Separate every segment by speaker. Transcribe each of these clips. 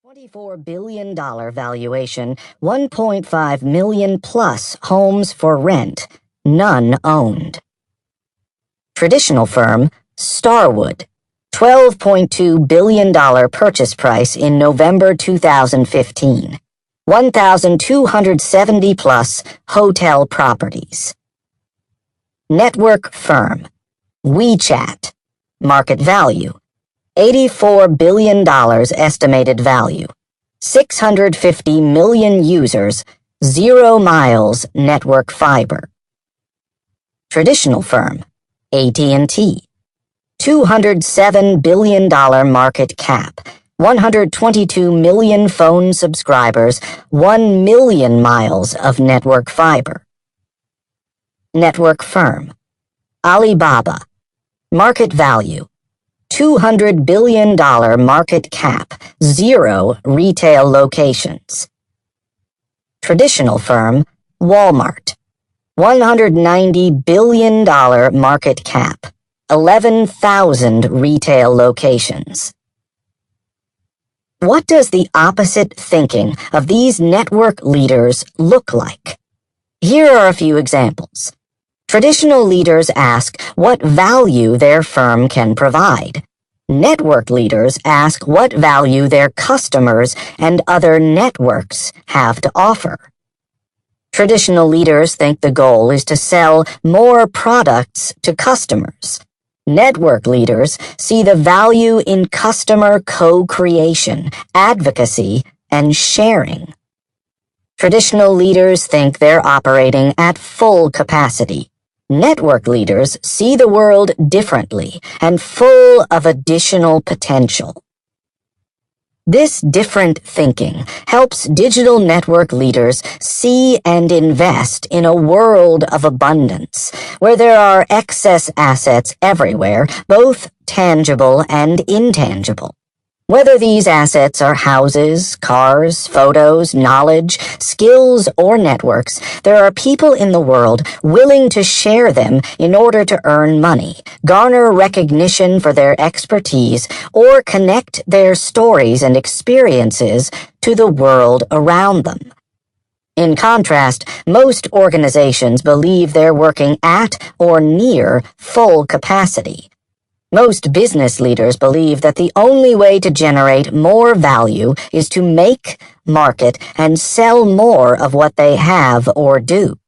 Speaker 1: $24 billion valuation, 1.5 million plus homes for rent, none owned. Traditional firm, Starwood, $12.2 billion purchase price in November 2015, 1,270 plus hotel properties. Network firm, WeChat, market value, $84 billion estimated value, 650 million users, 0 miles network fiber. Traditional firm, AT&T, $207 billion market cap, 122 million phone subscribers, 1 million miles of network fiber. Network firm, Alibaba, market value, $200 billion market cap, 0 retail locations. Traditional firm, Walmart, $190 billion market cap, 11,000 retail locations. What does the opposite thinking of these network leaders look like? Here are a few examples. Traditional leaders ask what value their firm can provide. Network leaders ask what value their customers and other networks have to offer. Traditional leaders think the goal is to sell more products to customers. Network leaders see the value in customer co-creation, advocacy, and sharing. Traditional leaders think they're operating at full capacity. Network leaders see the world differently and full of additional potential. This different thinking helps digital network leaders see and invest in a world of abundance, where there are excess assets everywhere, both tangible and intangible. Whether these assets are houses, cars, photos, knowledge, skills, or networks, there are people in the world willing to share them in order to earn money, garner recognition for their expertise, or connect their stories and experiences to the world around them. In contrast, most organizations believe they're working at or near full capacity. Most business leaders believe that the only way to generate more value is to make, market, and sell more of what they have or do.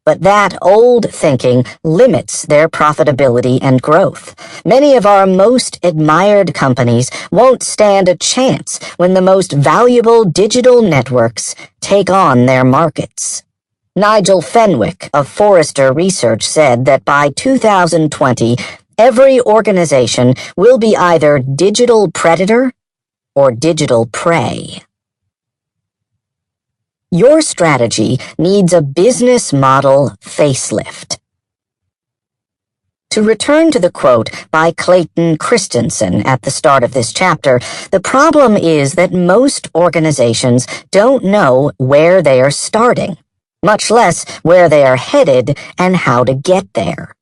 Speaker 1: But that old thinking limits their profitability and growth. Many of our most admired companies won't stand a chance when the most valuable digital networks take on their markets. Nigel Fenwick of Forrester Research said that by 2020, every organization will be either digital predator or digital prey. Your strategy needs a business model facelift. To return to the quote by Clayton Christensen at the start of this chapter, the problem is that most organizations don't know where they are starting, much less where they are headed and how to get there.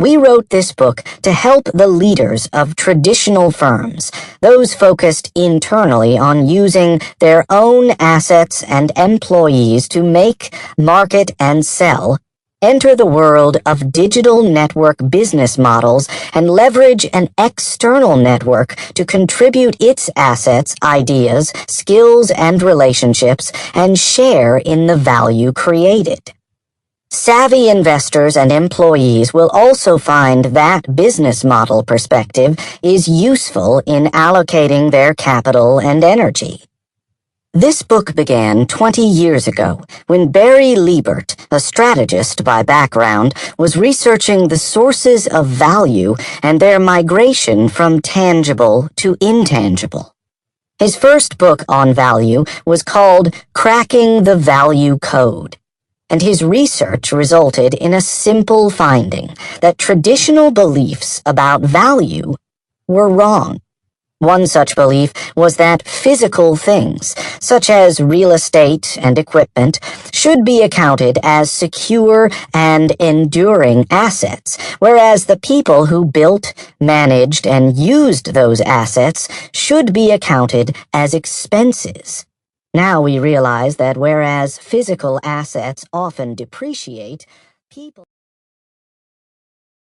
Speaker 1: We wrote this book to help the leaders of traditional firms, those focused internally on using their own assets and employees to make, market, and sell, enter the world of digital network business models and leverage an external network to contribute its assets, ideas, skills, and relationships, and share in the value created. Savvy investors and employees will also find that business model perspective is useful in allocating their capital and energy. This book began 20 years ago when Barry Libert, a strategist by background, was researching the sources of value and their migration from tangible to intangible. His first book on value was called Cracking the Value Code. And his research resulted in a simple finding that traditional beliefs about value were wrong. One such belief was that physical things, such as real estate and equipment, should be accounted as secure and enduring assets, whereas the people who built, managed, and used those assets should be accounted as expenses. Now we realize that whereas physical assets often depreciate, people